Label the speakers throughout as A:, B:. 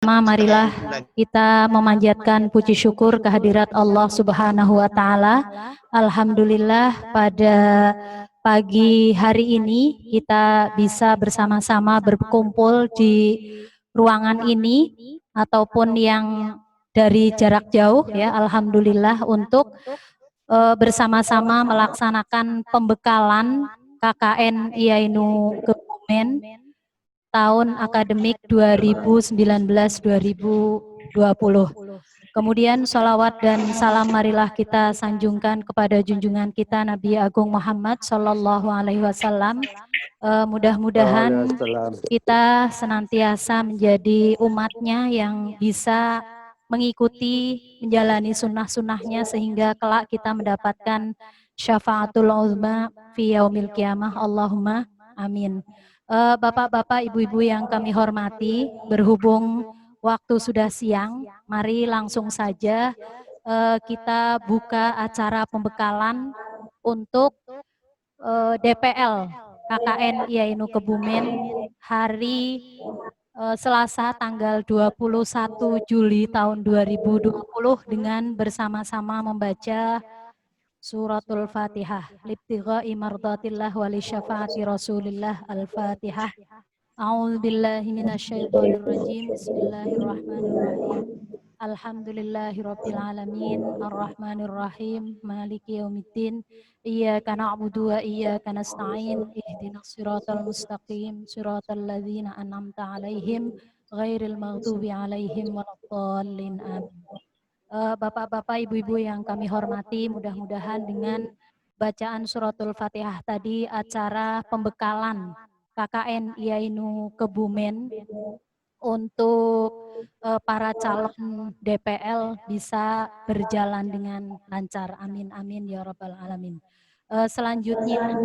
A: Marilah kita memanjatkan puji syukur kehadirat Allah Subhanahu wa Ta'ala. Alhamdulillah, pada pagi hari ini kita bisa bersama-sama berkumpul di ruangan ini ataupun yang dari jarak jauh, ya. Alhamdulillah, untuk bersama-sama melaksanakan pembekalan KKN IAINU Kebumen tahun akademik 2019-2020. Kemudian sholawat dan salam marilah kita sanjungkan kepada junjungan kita Nabi Agung Muhammad Sallallahu Alaihi Wasallam. Mudah-mudahan kita senantiasa menjadi umatnya yang bisa mengikuti, menjalani sunnah-sunnahnya sehingga kelak kita mendapatkan syafaatul uzma fi yaumil qiyamah. Allahumma amin. Bapak-bapak, ibu-ibu yang kami hormati, berhubung waktu sudah siang, mari langsung saja kita buka acara pembekalan untuk DPL KKN IAINU Kebumen hari Selasa tanggal 21 Juli tahun 2020 dengan bersama-sama membaca Suratul Fatihah. Libtigha'i mardatillah wa li syafaati Rasulillah. Al-Fatihah. A'udzu billahi minasyaitonir rajim. Bismillahirrahmanirrahim. Alhamdulillahirabbil alamin, arrahmanir rahim, maliki yaumiddin. Iyyaka na'budu wa iyyaka nasta'in. Ihdinas siratal mustaqim, siratal ladzina an'amta 'alaihim ghairil maghdubi 'alaihim waladdallin. Amin. Bapak-bapak, ibu-ibu yang kami hormati, mudah-mudahan dengan bacaan suratul Fatihah tadi acara pembekalan KKN IAINU Kebumen untuk para calon DPL bisa berjalan dengan lancar. Amin, amin ya rabbal alamin. Selanjutnya,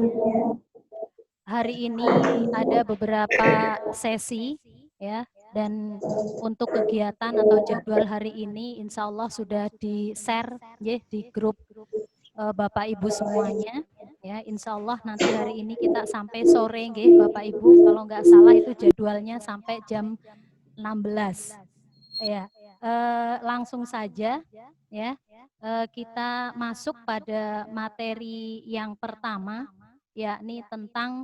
A: hari ini ada beberapa sesi, ya, dan untuk kegiatan atau jadwal hari ini insya Allah sudah di-share ya, di grup Bapak Ibu semuanya, ya. Insya Allah nanti hari ini kita sampai sore nggih Bapak Ibu, kalau nggak salah itu jadwalnya sampai jam 16. Ya, langsung saja ya, kita masuk pada materi yang pertama, yakni tentang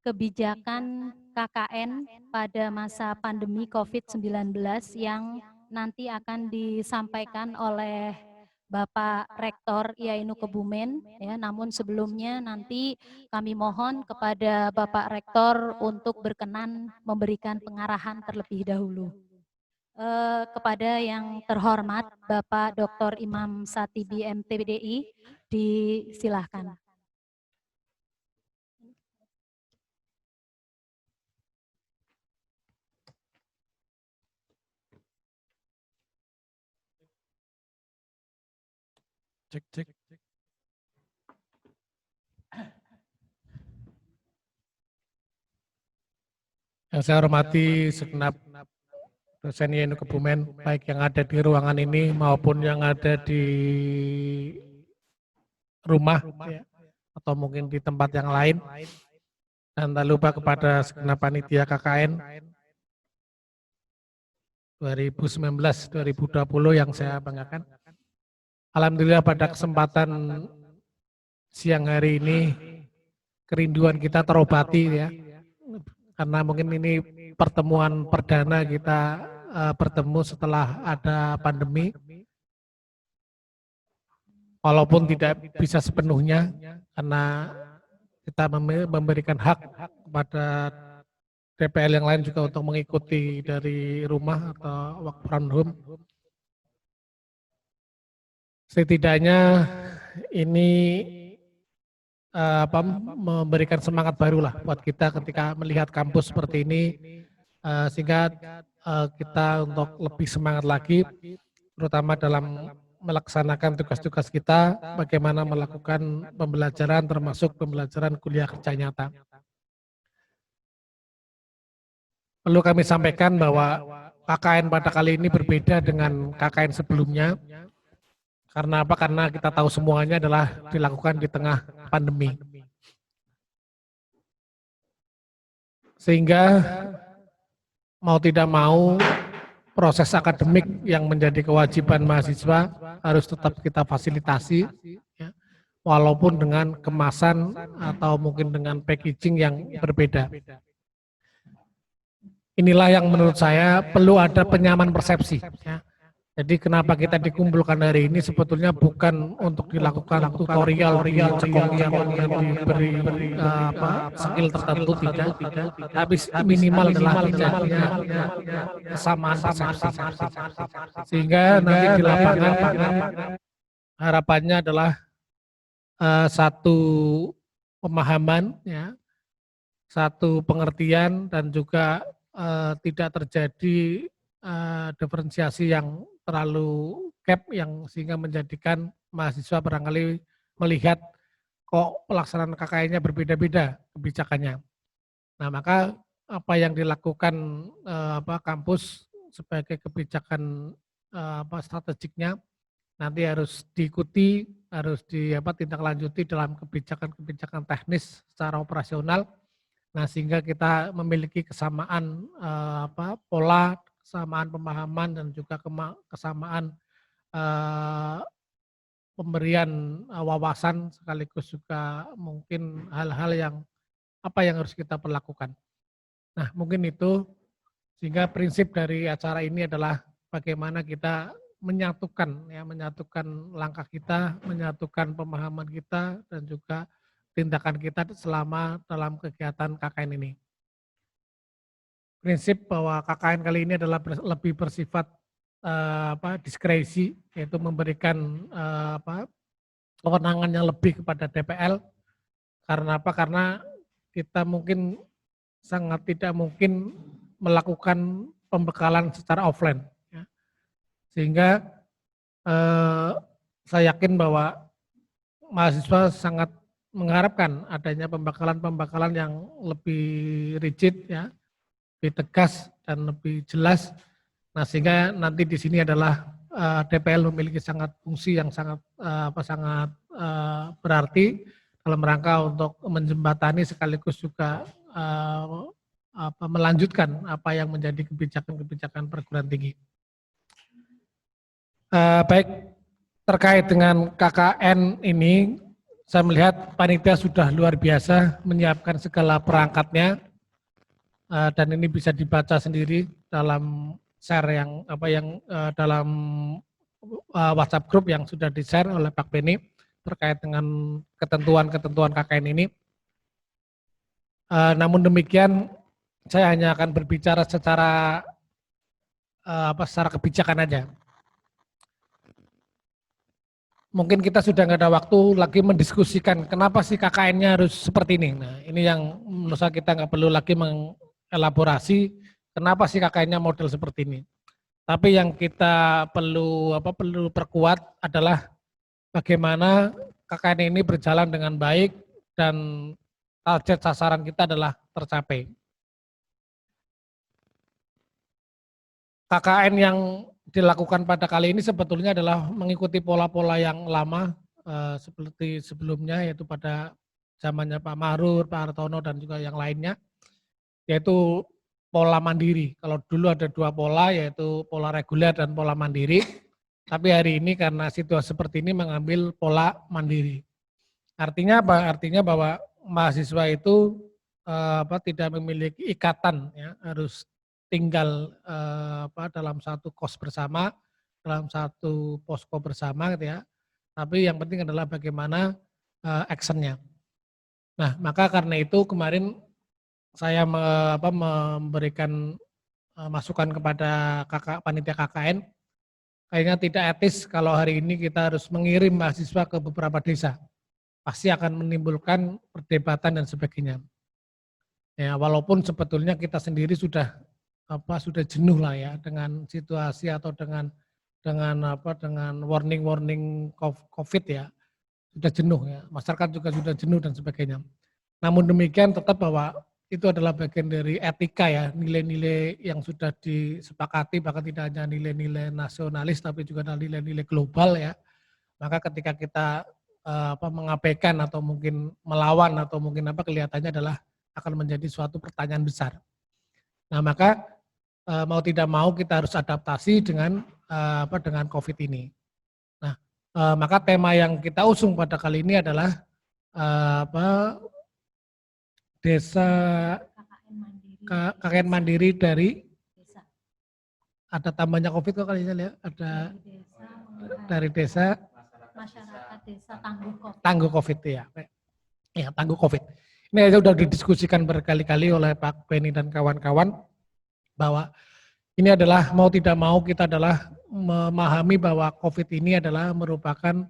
A: kebijakan KKN pada masa pandemi COVID-19 yang nanti akan disampaikan oleh Bapak Rektor IAINU Kebumen, ya. Namun sebelumnya nanti kami mohon kepada Bapak Rektor untuk berkenan memberikan pengarahan terlebih dahulu. Kepada yang terhormat Bapak Dr. Imam Satibi MTBDI, disilahkan.
B: Cek, cek. Yang saya hormati segenap dosen IAINU Kebumen, baik yang ada di ruangan ini maupun yang ada di rumah ya, atau mungkin di tempat yang lain. Dan tak lupa kepada segenap panitia KKN 2019-2020 yang saya banggakan. Alhamdulillah pada kesempatan siang hari ini kerinduan kita terobati ya. Karena mungkin ini pertemuan perdana kita bertemu setelah ada pandemi. Walaupun tidak bisa sepenuhnya karena kita memberikan hak kepada DPL yang lain juga untuk mengikuti dari rumah atau work from home. Setidaknya ini memberikan semangat barulah buat kita ketika melihat kampus seperti ini, sehingga kita untuk lebih semangat lagi, terutama dalam melaksanakan tugas-tugas kita, bagaimana melakukan pembelajaran termasuk pembelajaran kuliah kerja nyata. Perlu kami sampaikan bahwa KKN pada kali ini berbeda dengan KKN sebelumnya. Karena apa? Karena kita tahu semuanya adalah dilakukan di tengah pandemi. Sehingga mau tidak mau proses akademik yang menjadi kewajiban mahasiswa harus tetap kita fasilitasi, ya, walaupun dengan kemasan atau mungkin dengan packaging yang berbeda. Inilah yang menurut saya perlu ada penyamaan persepsi. Ya. Jadi kenapa kita dikumpulkan hari ini sebetulnya bukan untuk dilakukan tutorial dicekok-cekok kemudian diberi skill tertentu, tidak, tapi minimal adalah terjadinya kesamaan persepsi. Sehingga nanti di lapangan harapannya adalah satu pemahaman, ya, satu pengertian dan juga tidak terjadi diferensiasi yang terlalu gap yang sehingga menjadikan mahasiswa barangkali melihat kok pelaksanaan KKN-nya berbeda-beda kebijakannya. Nah, maka apa yang dilakukan kampus sebagai kebijakan strategiknya nanti harus diikuti, harus ditindaklanjuti dalam kebijakan-kebijakan teknis secara operasional. Nah, sehingga kita memiliki kesamaan pola, kesamaan pemahaman dan juga kesamaan pemberian wawasan sekaligus juga mungkin hal-hal yang harus kita perlakukan. Nah, mungkin itu sehingga prinsip dari acara ini adalah bagaimana kita menyatukan langkah kita, menyatukan pemahaman kita dan juga tindakan kita selama dalam kegiatan KKN ini. Prinsip bahwa KKN kali ini adalah lebih bersifat diskresi, yaitu memberikan kewenangan yang lebih kepada DPL. Karena apa? Karena kita mungkin sangat tidak mungkin melakukan pembekalan secara offline, ya. Sehingga saya yakin bahwa mahasiswa sangat mengharapkan adanya pembekalan yang lebih rigid, ya, lebih tegas dan lebih jelas. Nah, sehingga nanti di sini adalah DPL memiliki fungsi yang sangat berarti dalam rangka untuk menjembatani sekaligus juga melanjutkan apa yang menjadi kebijakan-kebijakan perguruan tinggi. Baik, terkait dengan KKN ini, saya melihat panitia sudah luar biasa menyiapkan segala perangkatnya, dan ini bisa dibaca sendiri dalam share yang dalam WhatsApp group yang sudah di-share oleh Pak Beni terkait dengan ketentuan-ketentuan KKN ini. Namun demikian, saya hanya akan berbicara secara kebijakan aja. Mungkin kita sudah nggak ada waktu lagi mendiskusikan kenapa sih KKN-nya harus seperti ini. Nah, ini yang menurut saya kita nggak perlu lagi mengelaborasi kenapa sih KKN-nya model seperti ini. Tapi yang kita perlu perkuat adalah bagaimana KKN ini berjalan dengan baik dan target sasaran kita adalah tercapai. KKN yang dilakukan pada kali ini sebetulnya adalah mengikuti pola-pola yang lama seperti sebelumnya, yaitu pada zamannya Pak Mahrur, Pak Hartono dan juga yang lainnya, yaitu pola mandiri. Kalau dulu ada dua pola, yaitu pola reguler dan pola mandiri, tapi hari ini karena situasi seperti ini mengambil pola mandiri. Artinya apa? Artinya bahwa mahasiswa itu tidak memiliki ikatan, ya, harus tinggal dalam satu kos bersama, dalam satu posko bersama, gitu ya. Tapi yang penting adalah bagaimana actionnya. Nah, maka karena itu kemarin saya memberikan masukan kepada panitia KKN, kayaknya tidak etis kalau hari ini kita harus mengirim mahasiswa ke beberapa desa. Pasti akan menimbulkan perdebatan dan sebagainya. Ya, walaupun sebetulnya kita sendiri sudah jenuh lah ya dengan situasi atau dengan warning COVID ya, sudah jenuh ya, masyarakat juga sudah jenuh dan sebagainya. Namun demikian tetap bahwa itu adalah bagian dari etika ya, nilai-nilai yang sudah disepakati, bahkan tidak hanya nilai-nilai nasionalis tapi juga nilai-nilai global ya. Maka ketika kita mengabaikan atau mungkin melawan atau mungkin kelihatannya adalah akan menjadi suatu pertanyaan besar. Nah, maka mau tidak mau kita harus adaptasi dengan dengan COVID ini. Nah, maka tema yang kita usung pada kali ini adalah desa KKN Mandiri dari ada tambahnya COVID kok kali ini ya, ada dari desa
A: masyarakat desa
B: tangguh COVID ya. Ya, tangguh COVID. Ini sudah didiskusikan berkali-kali oleh Pak Beni dan kawan-kawan bahwa ini adalah mau tidak mau kita adalah memahami bahwa COVID ini adalah merupakan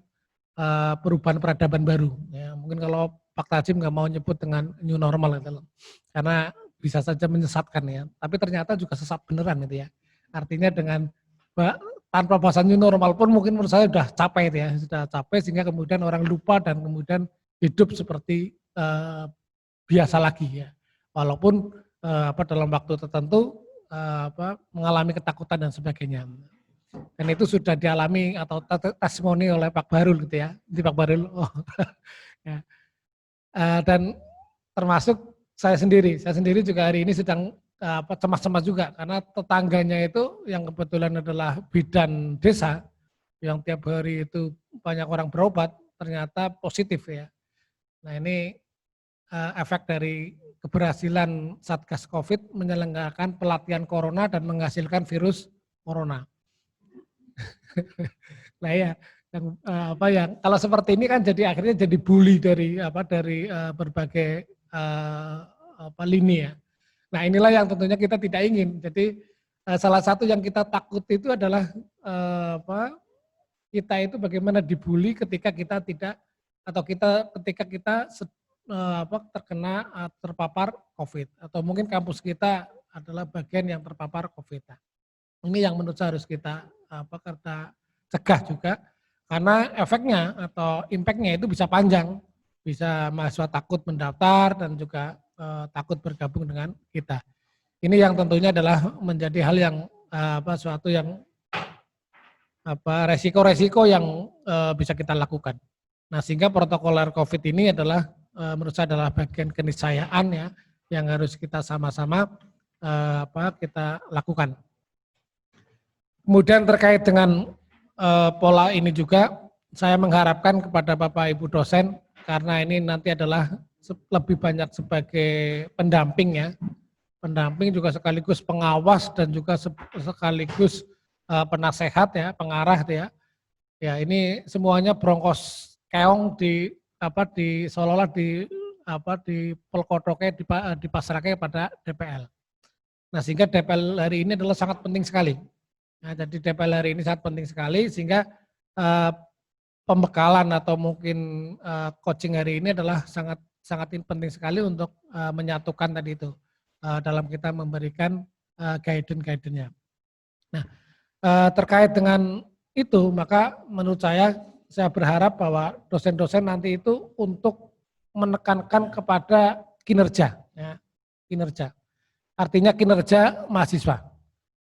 B: perubahan peradaban baru. Ya, mungkin kalau Pak Tajim nggak mau nyebut dengan new normal gitu loh, karena bisa saja menyesatkan ya. Tapi ternyata juga sesat beneran gitu ya. Artinya dengan tanpa bahasa new normal pun mungkin menurut saya sudah capek itu ya, sudah capek sehingga kemudian orang lupa dan kemudian hidup seperti biasa lagi ya. Walaupun dalam waktu tertentu mengalami ketakutan dan sebagainya. Dan itu sudah dialami atau testimoni oleh Pak Barul gitu ya. Di Pak Barul. Oh. Ya. Dan termasuk saya sendiri juga hari ini sedang cemas-cemas juga karena tetangganya itu yang kebetulan adalah bidan desa yang tiap hari itu banyak orang berobat ternyata positif ya. Nah ini efek dari keberhasilan Satgas COVID menyelenggarakan pelatihan corona dan menghasilkan virus corona. Nah ya, yang kalau seperti ini kan jadi akhirnya jadi bully dari berbagai lini ya. Nah inilah yang tentunya kita tidak ingin. Jadi salah satu yang kita takut itu adalah kita itu bagaimana dibully ketika kita tidak atau ketika kita terkena terpapar COVID atau mungkin kampus kita adalah bagian yang terpapar COVID. Nah, ini yang menurut saya harus kita kita cegah juga karena efeknya atau impactnya itu bisa panjang, bisa mahasiswa takut mendaftar dan juga takut bergabung dengan kita. Ini yang tentunya adalah menjadi hal yang suatu yang resiko-resiko yang bisa kita lakukan. Nah sehingga protokoler COVID ini adalah menurut saya adalah bagian keniscayaan ya yang harus kita sama-sama kita lakukan. Kemudian terkait dengan pola ini juga saya mengharapkan kepada Bapak Ibu dosen karena ini nanti adalah lebih banyak sebagai pendamping ya. Pendamping juga sekaligus pengawas dan juga sekaligus penasehat ya, pengarah ya. Ya ini semuanya bronkos keong seolah-olah dipelkodoknya dipasrahkan pada DPL. Nah sehingga DPL hari ini adalah sangat penting sekali. Nah, jadi DPL hari ini sangat penting sekali sehingga pembekalan atau mungkin coaching hari ini adalah sangat penting sekali untuk menyatukan tadi itu dalam kita memberikan guidance-nya. Nah terkait dengan itu maka menurut saya berharap bahwa dosen-dosen nanti itu untuk menekankan kepada kinerja, ya, kinerja. Artinya kinerja mahasiswa.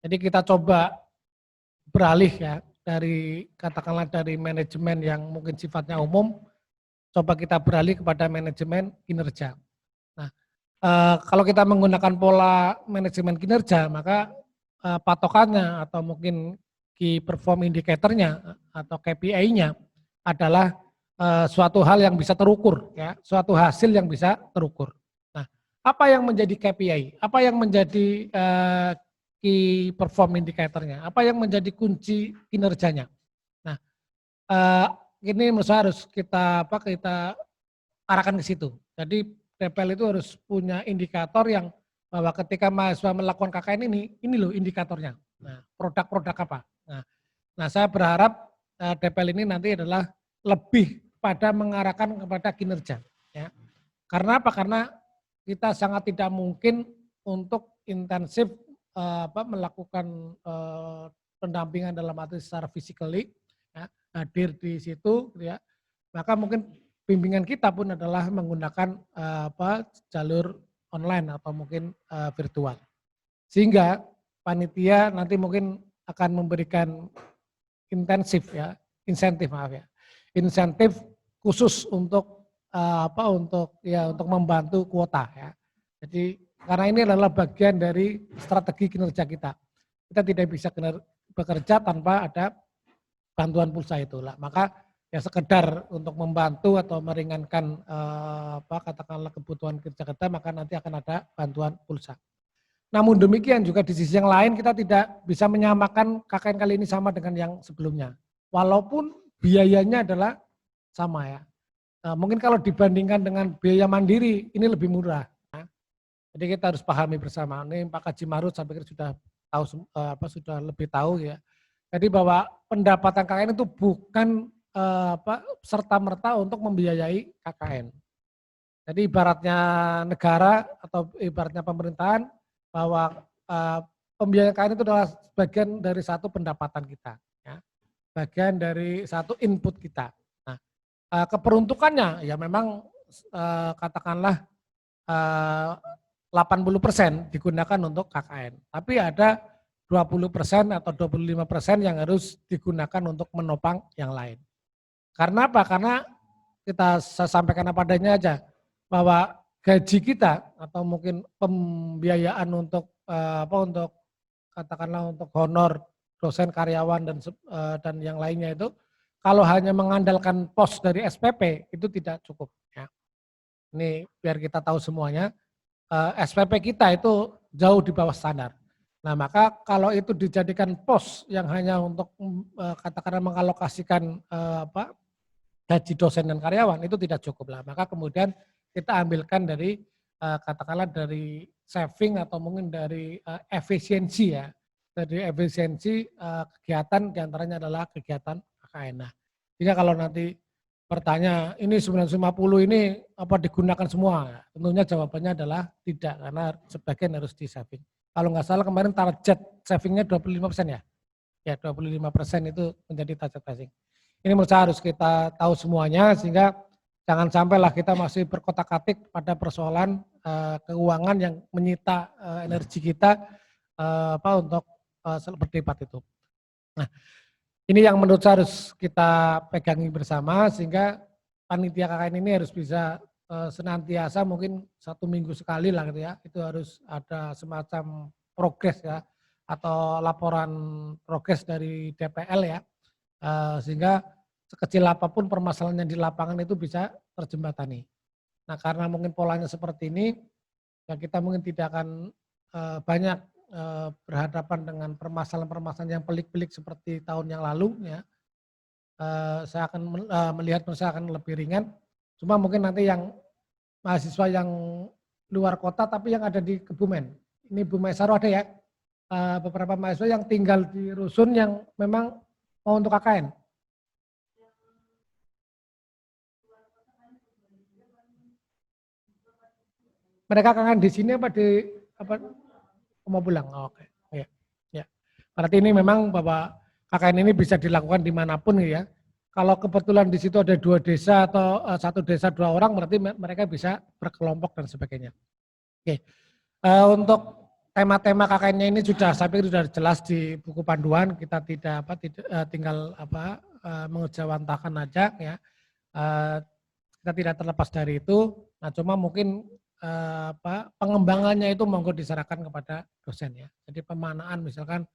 B: Jadi kita coba beralih ya dari katakanlah dari manajemen yang mungkin sifatnya umum, coba kita beralih kepada manajemen kinerja. Nah, kalau kita menggunakan pola manajemen kinerja, maka patokannya atau mungkin key perform indicator-nya atau KPI-nya adalah suatu hal yang bisa terukur, ya, suatu hasil yang bisa terukur. Nah, apa yang menjadi KPI? Apa yang menjadi key perform indicator-nya? Apa yang menjadi kunci kinerjanya? Nah, ini menurut saya harus kita arahkan ke situ. Jadi DPL itu harus punya indikator yang bahwa ketika mahasiswa melakukan KKN ini loh indikatornya. Nah, produk-produk apa? Nah, saya berharap DPL ini nanti adalah lebih pada mengarahkan kepada kinerja. Ya. Karena apa? Karena kita sangat tidak mungkin untuk intensif melakukan pendampingan dalam arti secara physically, ya, hadir di situ, ya. Maka mungkin bimbingan kita pun adalah menggunakan jalur online atau mungkin virtual. Sehingga panitia nanti mungkin akan memberikan insentif khusus untuk untuk membantu kuota ya. Jadi Karena ini adalah bagian dari strategi kinerja kita. Kita tidak bisa bekerja tanpa ada bantuan pulsa itu lah. Maka ya sekedar untuk membantu atau meringankan katakanlah kebutuhan kerja kita, maka nanti akan ada bantuan pulsa. Namun demikian juga di sisi yang lain kita tidak bisa menyamakan KKN kali ini sama dengan yang sebelumnya. Walaupun biayanya adalah sama ya. Nah, mungkin kalau dibandingkan dengan biaya mandiri ini lebih murah. Jadi kita harus pahami bersama. Ini Pak Kaji Marut saya pikir sudah tahu sudah lebih tahu ya. Jadi bahwa pendapatan KKN itu bukan serta merta untuk membiayai KKN. Jadi ibaratnya negara atau ibaratnya pemerintahan bahwa pembiayaan KKN itu adalah bagian dari satu pendapatan kita, ya. Bagian dari satu input kita. Nah, keperuntukannya ya memang katakanlah 80% digunakan untuk KKN. Tapi ada 20% atau 25% yang harus digunakan untuk menopang yang lain. Karena apa? Karena saya sampaikan apa adanya aja, bahwa gaji kita atau mungkin pembiayaan untuk untuk katakanlah untuk honor dosen, karyawan dan yang lainnya itu kalau hanya mengandalkan pos dari SPP itu tidak cukup ya. Ini biar kita tahu semuanya, SPP kita itu jauh di bawah standar. Nah, maka kalau itu dijadikan pos yang hanya untuk katakanlah mengalokasikan gaji dosen dan karyawan itu tidak cukup lah. Maka kemudian kita ambilkan dari katakanlah dari saving atau mungkin dari efisiensi ya. Dari efisiensi kegiatan diantaranya adalah kegiatan KKN. Nah, jika kalau nanti bertanya ini 950 ini apa digunakan semua? Tentunya jawabannya adalah tidak, karena sebagian harus di saving. Kalau nggak salah kemarin target savingnya 25% ya. Ya 25% itu menjadi target saving. Ini menurut saya harus kita tahu semuanya sehingga jangan sampailah kita masih berkotak-atik pada persoalan keuangan yang menyita energi kita untuk berdebat itu. Nah, ini yang menurut saya harus kita pegangi bersama sehingga panitia KKN ini harus bisa senantiasa mungkin 1 minggu sekali lah gitu ya. Itu harus ada semacam progres ya atau laporan progres dari DPL ya. Sehingga sekecil apapun permasalahan yang di lapangan itu bisa terjembatani. Nah, karena mungkin polanya seperti ini, ya kita mungkin tidak akan banyak berhadapan dengan permasalahan-permasalahan yang pelik-pelik seperti tahun yang lalu ya. Saya akan melihat saya akan lebih ringan. Cuma mungkin nanti yang mahasiswa yang luar kota tapi yang ada di Kebumen. Ini Bu Maisaro ada ya. Beberapa mahasiswa yang tinggal di rusun yang memang mau untuk KKN. Mereka KKN di sini apa di mau pulang? Oh, oke. Ya. Ya. Berarti ini memang bahwa KKN ini bisa dilakukan dimanapun ya. Kalau kebetulan di situ ada 2 desa atau 1 desa 2 orang, berarti mereka bisa berkelompok dan sebagainya. Oke. Untuk tema-tema KKN-nya ini sudah saya pikir sudah jelas di buku panduan. Kita tidak tinggal mengejawantahkan aja ya. Kita tidak terlepas dari itu. Nah, cuma mungkin pengembangannya itu monggo diserahkan kepada dosen ya. Jadi pemanaan misalkan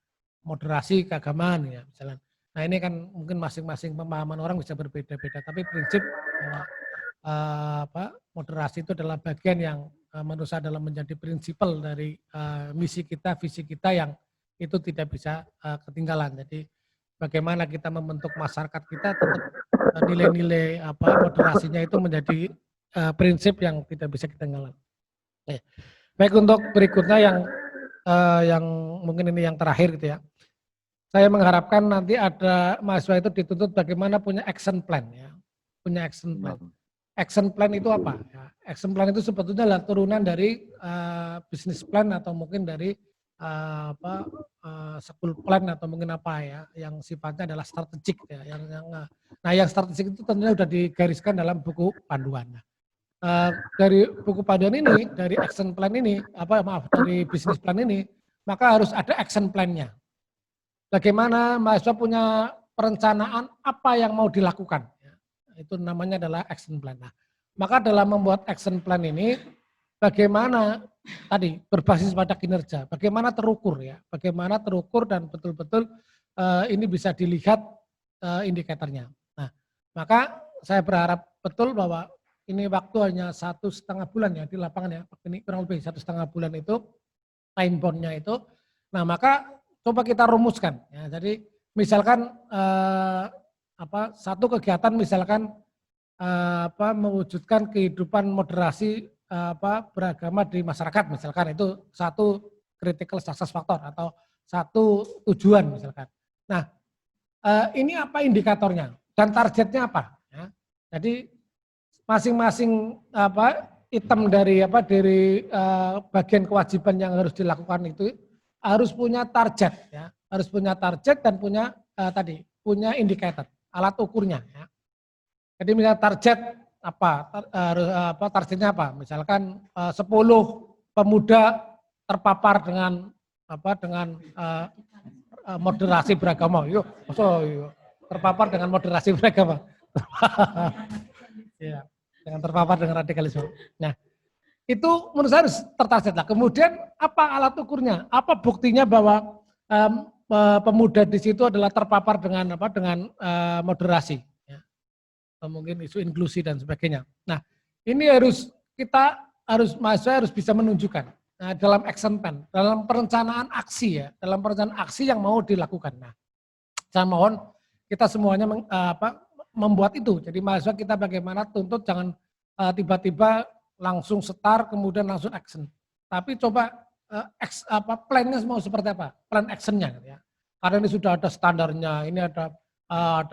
B: moderasi keagamaan ya misalnya. Nah, ini kan mungkin masing-masing pemahaman orang bisa berbeda-beda, tapi prinsip moderasi itu adalah bagian yang menurut saya adalah menjadi prinsipal dari misi kita, visi kita yang itu tidak bisa ketinggalan. Jadi bagaimana kita membentuk masyarakat kita tetap nilai-nilai moderasinya itu menjadi prinsip yang tidak bisa ketinggalan. Baik, untuk berikutnya yang mungkin ini yang terakhir gitu ya. Saya mengharapkan nanti ada mahasiswa itu dituntut bagaimana punya action plan ya. Punya action plan. Action plan itu apa? Ya, action plan itu sebetulnya adalah turunan dari business plan atau mungkin dari school plan atau mungkin apa ya, yang sifatnya adalah strategik ya. Yang strategik itu tentunya sudah digariskan dalam buku panduan. Dari buku panduan ini, dari action plan ini, dari business plan ini, maka harus ada action plan-nya. Bagaimana mahasiswa punya perencanaan apa yang mau dilakukan. Itu namanya adalah action plan. Nah, maka dalam membuat action plan ini, bagaimana tadi berbasis pada kinerja. Bagaimana terukur ya, bagaimana terukur dan betul-betul ini bisa dilihat indikatornya. Nah, maka saya berharap betul bahwa ini waktu hanya 1,5 bulan ya di lapangan ya, ini kurang lebih 1,5 bulan itu time bound-nya itu. Nah, maka coba kita rumuskan ya. Jadi misalkan satu kegiatan misalkan mewujudkan kehidupan moderasi beragama di masyarakat misalkan, itu satu critical success factor atau satu tujuan misalkan. Nah, ini apa indikatornya dan targetnya apa ya. Jadi masing-masing item dari bagian kewajiban yang harus dilakukan itu harus punya target ya, harus punya target dan punya punya indikator, alat ukurnya ya. Jadi misalnya target targetnya apa? Misalkan 10 pemuda terpapar dengan moderasi beragama. Yuk, terpapar dengan moderasi beragama. Ya, dengan terpapar dengan radikalisme. Nah, itu menurut saya harus tertarget lah. Kemudian apa alat ukurnya? Apa buktinya bahwa pemuda di situ adalah terpapar dengan moderasi? Mungkin isu inklusi dan sebagainya. Nah, ini mahasiswa harus bisa menunjukkan dalam action plan, dalam perencanaan aksi ya, dalam perencanaan aksi yang mau dilakukan. Nah, saya mohon kita semuanya membuat itu. Jadi mahasiswa kita bagaimana tuntut jangan tiba-tiba langsung start kemudian langsung action. Tapi coba plan-nya mau seperti apa? Plan action-nya gitu ya. Karena ini sudah ada standarnya, ini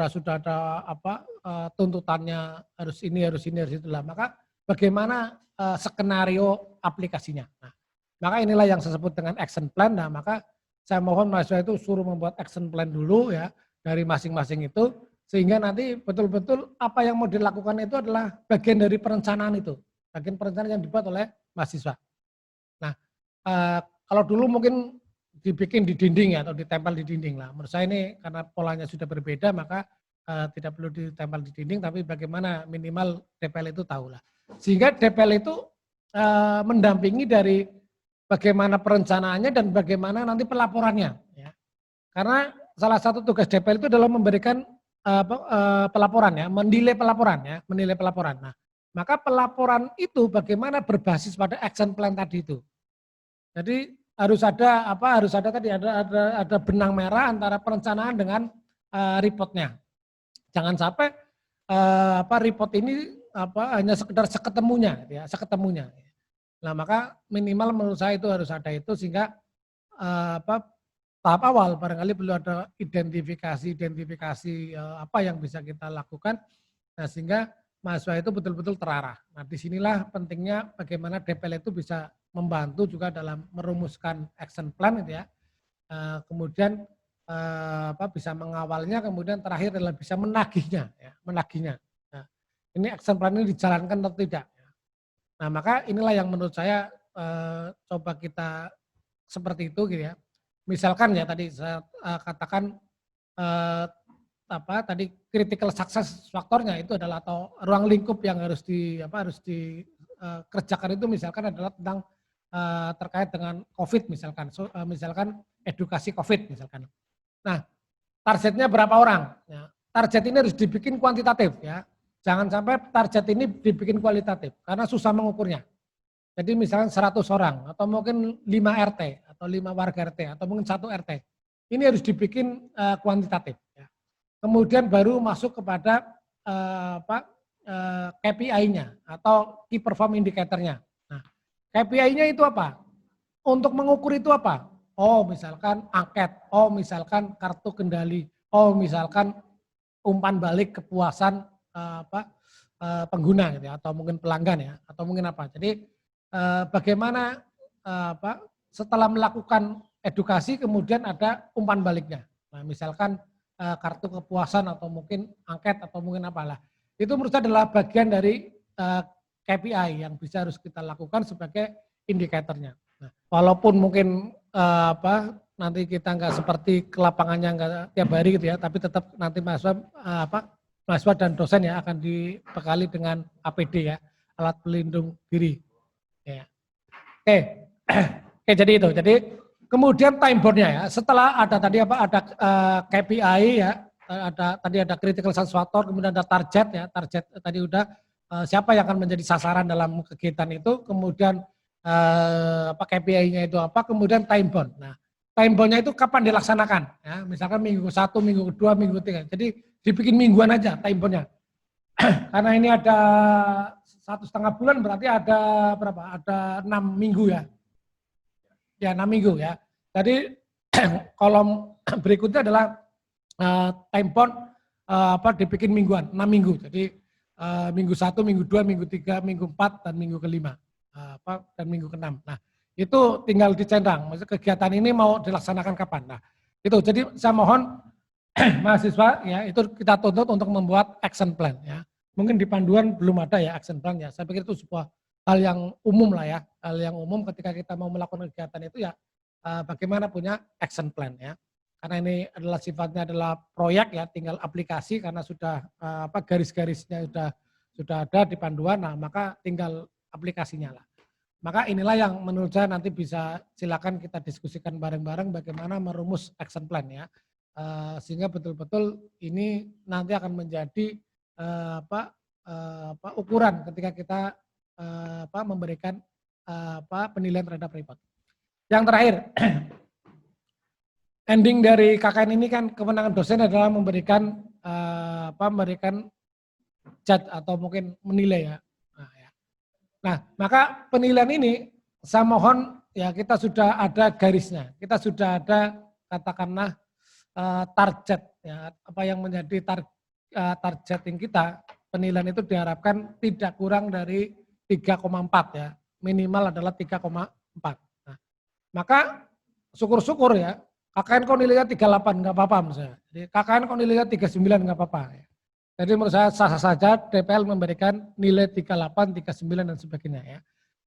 B: sudah ada tuntutannya harus ini itulah. Maka bagaimana skenario aplikasinya. Nah, maka inilah yang saya sebut dengan action plan. Nah, maka saya mohon mahasiswa itu suruh membuat action plan dulu ya dari masing-masing itu, sehingga nanti betul-betul apa yang mau dilakukan itu adalah bagian dari perencanaan itu, bagian perencanaan yang dibuat oleh mahasiswa. Nah, kalau dulu mungkin dibikin di dinding ya, atau ditempel di dinding lah. Menurut saya ini karena polanya sudah berbeda, maka tidak perlu ditempel di dinding, tapi bagaimana minimal DPL itu tahu lah. Sehingga DPL itu mendampingi dari bagaimana perencanaannya dan bagaimana nanti pelaporannya. Ya. Karena salah satu tugas DPL itu adalah memberikan pelaporan ya, menilai pelaporan. Nah, maka pelaporan itu bagaimana berbasis pada action plan tadi itu. Jadi harus ada benang merah antara perencanaan dengan reportnya. Jangan sampai report ini hanya sekedar seketemunya ya, seketemunya. Nah, maka minimal menurut saya itu harus ada itu, sehingga tahap awal barangkali perlu ada identifikasi apa yang bisa kita lakukan. Nah, sehingga mahasiswa itu betul-betul terarah. Nah, disinilah pentingnya bagaimana DPL itu bisa membantu juga dalam merumuskan action plan gitu ya. Kemudian bisa mengawalnya, kemudian terakhir adalah bisa menagihnya ya, menagihnya. Nah, ini action plan ini dijalankan atau tidak. Nah, maka inilah yang menurut saya coba kita seperti itu gitu ya. Misalkan ya tadi saya katakan tadi critical success faktornya itu adalah, atau ruang lingkup yang harus dikerjakan itu misalkan adalah tentang terkait dengan COVID misalkan, misalkan edukasi COVID misalkan. Nah, targetnya berapa orang? Ya, target ini harus dibikin kuantitatif ya. Jangan sampai target ini dibikin kualitatif karena susah mengukurnya. Jadi misalkan 100 orang atau mungkin 5 RT atau 5 warga RT atau mungkin 1 RT. Ini harus dibikin kuantitatif ya. Kemudian baru masuk kepada KPI-nya atau key perform indicator-nya. Nah, KPI-nya itu apa? Untuk mengukur itu apa? Oh, misalkan angket, oh misalkan kartu kendali, oh misalkan umpan balik kepuasan pengguna gitu ya, atau mungkin pelanggan ya, atau mungkin apa. Jadi bagaimana setelah melakukan edukasi kemudian ada umpan baliknya. Nah, misalkan kartu kepuasan atau mungkin angket atau mungkin apalah. Itu menurut saya adalah bagian dari KPI yang bisa harus kita lakukan sebagai indikatornya. Nah, walaupun mungkin nanti kita nggak seperti ke lapangannya nggak tiap hari gitu ya, tapi tetap nanti mahasiswa dan dosen ya akan dibekali dengan APD ya, alat pelindung diri. Ya. Oke, Oke, jadi itu. Jadi kemudian time bound-nya ya. Setelah ada tadi ada KPI ya, ada critical success factor, kemudian ada target ya. Target tadi udah siapa yang akan menjadi sasaran dalam kegiatan itu, kemudian KPI-nya itu apa, kemudian time bound. Nah, time bound-nya itu kapan dilaksanakan ya. Misalkan minggu 1, minggu kedua, minggu ketiga. Jadi dibikin mingguan aja time bound-nya. Karena ini ada 1,5 bulan berarti ada berapa? Ada 6 minggu ya. Ya 6 minggu ya. Jadi kolom berikutnya adalah time bound dibikin mingguan, 6 minggu. Jadi minggu 1, minggu 2, minggu 3, minggu 4, dan minggu ke-5. Dan minggu ke-6. Nah, itu tinggal dicentang. Maksudnya kegiatan ini mau dilaksanakan kapan. Nah, itu. Jadi saya mohon mahasiswa ya itu kita tuntut untuk membuat action plan ya. Mungkin di panduan belum ada ya action plan ya. Saya pikir itu sebuah hal yang umum lah ya. Hal yang umum ketika kita mau melakukan kegiatan itu ya bagaimana punya action plan ya. Karena ini adalah sifatnya adalah proyek ya, tinggal aplikasi karena sudah garis-garisnya sudah ada di panduan. Nah, maka tinggal aplikasinya lah. Maka inilah yang menurut saya nanti bisa silakan kita diskusikan bareng-bareng bagaimana merumus action plan ya. Sehingga betul-betul ini nanti akan menjadi ukuran ketika kita memberikan penilaian terhadap report. Yang terakhir, ending dari KKN ini kan kewenangan dosen adalah memberikan judge atau mungkin menilai ya. Nah, maka penilaian ini saya mohon ya kita sudah ada garisnya, kita sudah ada katakanlah target ya, apa yang menjadi targeting kita, penilaian itu diharapkan tidak kurang dari 3,4 ya, minimal adalah 3,4. Nah, maka syukur-syukur ya, KKN kok nilainya 38 nggak apa-apa misalnya. Jadi KKN kok nilainya 39 nggak apa-apa ya. Jadi menurut saya sah-sah saja DPL memberikan nilai 38, 39 dan sebagainya ya.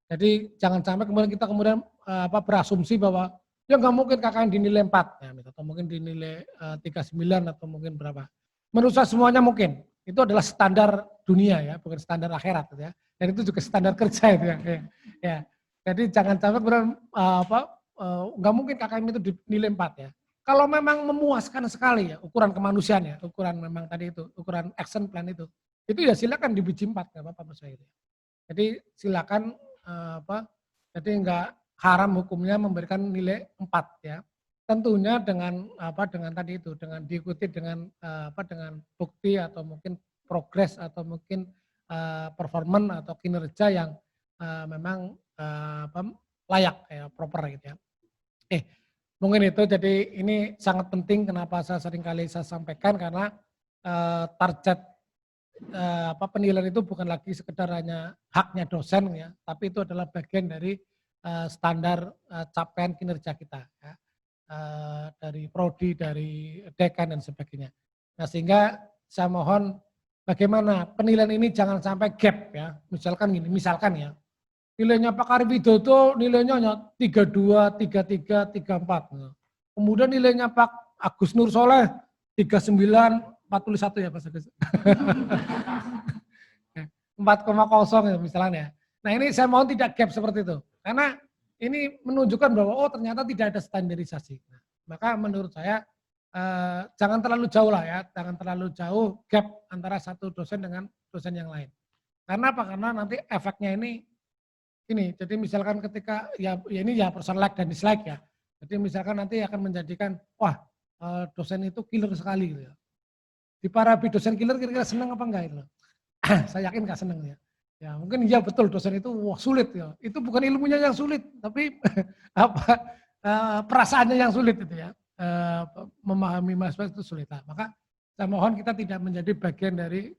B: Jadi jangan sampai kemudian kita berasumsi bahwa ya nggak mungkin KKN dinilai 4 ya, atau mungkin dinilai 39 atau mungkin berapa. Menurut saya semuanya mungkin. Itu adalah standar dunia ya, bukan standar akhirat ya. Dan itu juga standar kerja itu ya. Ya. Jadi jangan sampai kemudian nggak mungkin KKN itu dinilai 4 ya. Kalau memang memuaskan sekali ya ukuran kemanusiaan ya, ukuran memang tadi itu, ukuran action plan itu ya silakan di biji 4 nggak apa-apa menurut saya. Jadi silakan jadi nggak haram hukumnya memberikan nilai 4 ya. Tentunya dengan tadi itu, dengan diikuti dengan dengan bukti atau mungkin progres atau mungkin performance atau kinerja yang memang layak ya, proper gitu ya. Mungkin itu, jadi ini sangat penting kenapa saya seringkali saya sampaikan karena target penilaian itu bukan lagi sekedar hanya haknya dosen ya, tapi itu adalah bagian dari standar capaian kinerja kita ya, dari prodi, dari dekan dan sebagainya. Nah, sehingga saya mohon bagaimana penilaian ini jangan sampai gap ya, misalkan ya. Nilainya Pak Arif Widodo nilainya hanya 32, 33, 34. Kemudian nilainya Pak Agus Nur Soleh 39, 41 ya Pak Agus. 4,0 ya misalnya. Nah ini saya mohon tidak gap seperti itu. Karena ini menunjukkan bahwa ternyata tidak ada standarisasi. Nah, maka menurut saya jangan terlalu jauh lah ya. Jangan terlalu jauh gap antara satu dosen dengan dosen yang lain. Karena apa? Karena nanti efeknya ini, jadi misalkan ketika ini person like dan dislike ya. Jadi misalkan nanti akan menjadikan dosen itu killer sekali gitu ya. Di para dosen killer kira-kira senang apa enggak itu? Saya yakin enggak senang ya. Ya mungkin ya betul dosen itu sulit ya. Itu bukan ilmunya yang sulit, tapi perasaannya yang sulit itu ya. Memahami mahasiswa itu sulit. Nah, maka saya mohon kita tidak menjadi bagian dari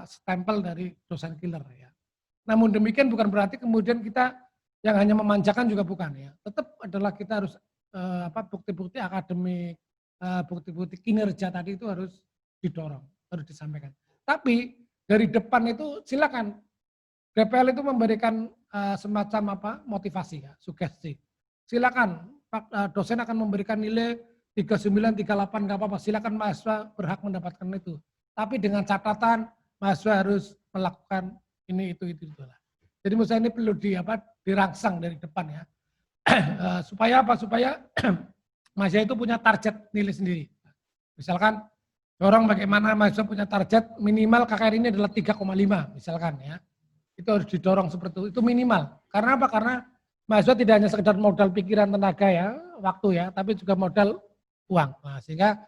B: stempel dari dosen killer ya. Namun demikian bukan berarti kemudian kita yang hanya memanjakan juga bukan ya. Tetap adalah kita harus bukti-bukti akademik, bukti-bukti kinerja tadi itu harus didorong, harus disampaikan. Tapi dari depan itu silakan DPL itu memberikan semacam motivasi ya, sugesti. Silakan Pak dosen akan memberikan nilai 39, 38 nggak apa-apa. Silakan mahasiswa berhak mendapatkan itu. Tapi dengan catatan mahasiswa harus melakukan ini itu lah. Jadi menurut saya ini perlu dirangsang dari depan ya. supaya apa? Supaya mahasiswa itu punya target nilai sendiri. Misalkan dorong bagaimana mahasiswa punya target minimal KKN ini adalah 3,5 misalkan ya. Itu harus didorong seperti itu minimal. Karena apa? Karena mahasiswa tidak hanya sekedar modal pikiran, tenaga ya, waktu ya, tapi juga modal uang. Nah, sehingga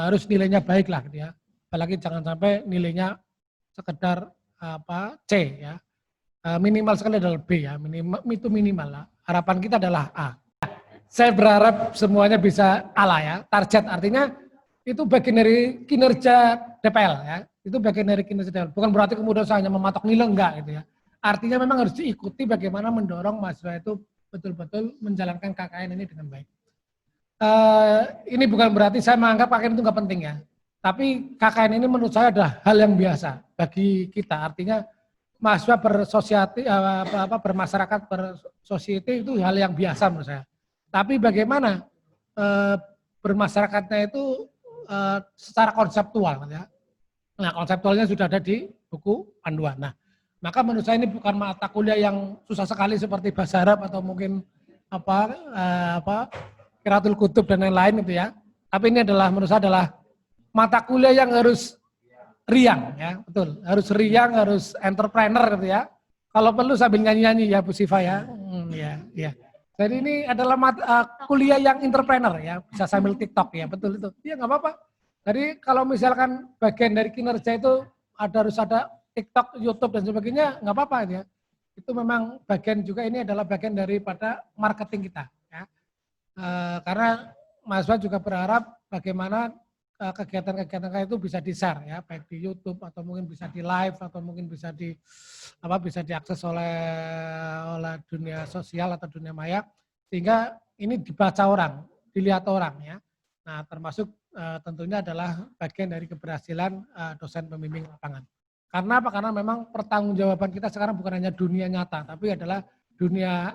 B: harus nilainya baik lah gitu ya. Apalagi jangan sampai nilainya sekedar C ya. Minimal sekali adalah B ya, itu minimal lah. Harapan kita adalah A. Saya berharap semuanya bisa A lah ya. Target artinya itu bagian dari kinerja DPL ya. Itu bagian dari kinerja DPL. Bukan berarti kemudian saya hanya mematok nilai, enggak gitu ya. Artinya memang harus diikuti bagaimana mendorong mahasiswa itu betul-betul menjalankan KKN ini dengan baik. Ini bukan berarti saya menganggap KKN itu enggak penting ya. Tapi KKN ini menurut saya adalah hal yang biasa bagi kita. Artinya mahasiswa bermasyarakat, bersosiety itu hal yang biasa menurut saya. Tapi bagaimana bermasyarakatnya itu secara konseptual ya. Nah, konseptualnya sudah ada di buku panduan. Nah, maka menurut saya ini bukan mata kuliah yang susah sekali seperti bahasa Arab atau mungkin Qiraatul Kutub dan lain-lain itu ya. Tapi ini adalah menurut saya adalah mata kuliah yang harus riang ya, betul. Harus riang, harus entrepreneur gitu ya. Kalau perlu sambil nyanyi-nyanyi ya Bu Siva ya. Ya. Jadi ini adalah kuliah yang entrepreneur ya, bisa sambil TikTok ya, betul itu. Iya nggak apa-apa. Jadi kalau misalkan bagian dari kinerja itu harus ada TikTok, YouTube dan sebagainya, nggak apa-apa ya. Itu memang bagian juga, ini adalah bagian daripada marketing kita ya. Karena mahasiswa juga berharap bagaimana kegiatan-kegiatan itu bisa di-share ya, baik di YouTube atau mungkin bisa di live atau mungkin bisa diakses oleh dunia sosial atau dunia maya, sehingga ini dibaca orang, dilihat orang ya. Nah, termasuk tentunya adalah bagian dari keberhasilan dosen pembimbing lapangan. Karena apa? Karena memang pertanggungjawaban kita sekarang bukan hanya dunia nyata, tapi adalah dunia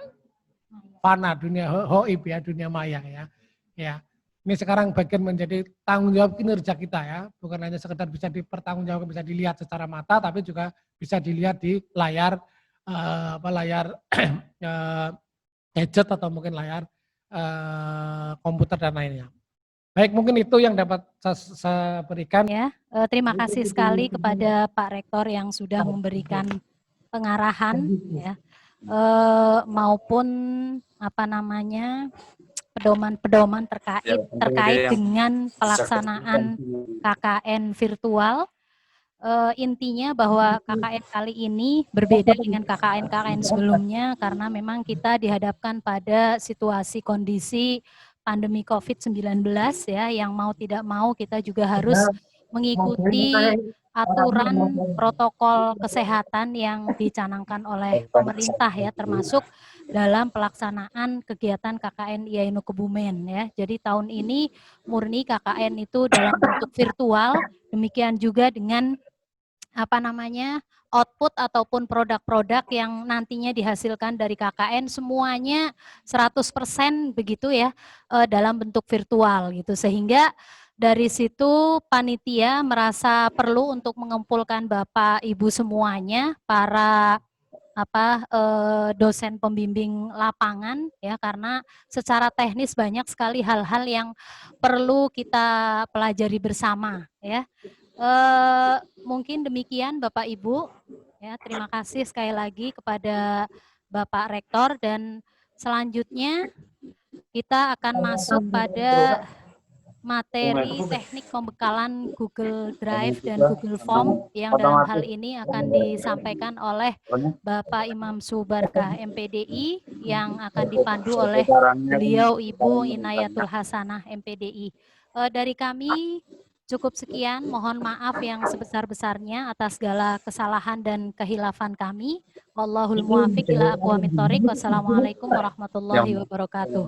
B: fana, dunia hoib ya, dunia maya ya. Ya. Ini sekarang bagian menjadi tanggung jawab kinerja kita ya, bukan hanya sekedar bisa dipertanggungjawabkan, bisa dilihat secara mata, tapi juga bisa dilihat di layar gadget atau mungkin layar komputer dan lainnya. Baik, mungkin itu yang dapat saya berikan.
A: Ya, terima kasih sekali kepada Pak Rektor yang sudah memberikan pengarahan ya, maupun pedoman terkait dengan pelaksanaan KKN virtual. Intinya bahwa KKN kali ini berbeda dengan KKN sebelumnya karena memang kita dihadapkan pada situasi kondisi pandemi COVID-19 ya, yang mau tidak mau kita juga harus mengikuti aturan protokol kesehatan yang dicanangkan oleh pemerintah ya, termasuk dalam pelaksanaan kegiatan KKN IAINU Kebumen ya. Jadi tahun ini murni KKN itu dalam bentuk virtual, demikian juga dengan output ataupun produk-produk yang nantinya dihasilkan dari KKN semuanya 100% begitu ya, dalam bentuk virtual gitu, sehingga dari situ panitia merasa perlu untuk mengumpulkan Bapak Ibu semuanya, para dosen pembimbing lapangan ya, karena secara teknis banyak sekali hal-hal yang perlu kita pelajari bersama ya. Mungkin demikian Bapak Ibu ya, terima kasih sekali lagi kepada Bapak Rektor, dan selanjutnya kita akan masuk pada materi teknik pembekalan Google Drive dan Google Form yang dalam hal ini akan disampaikan oleh Bapak Imam Subarkah MPDI yang akan dipandu oleh beliau Ibu Inayatul Hasanah MPDI. Dari kami cukup sekian, mohon maaf yang sebesar-besarnya atas segala kesalahan dan kehilafan kami. Wallahul muwaffiq ila aqwamit thoriq. Wassalamualaikum warahmatullahi wabarakatuh.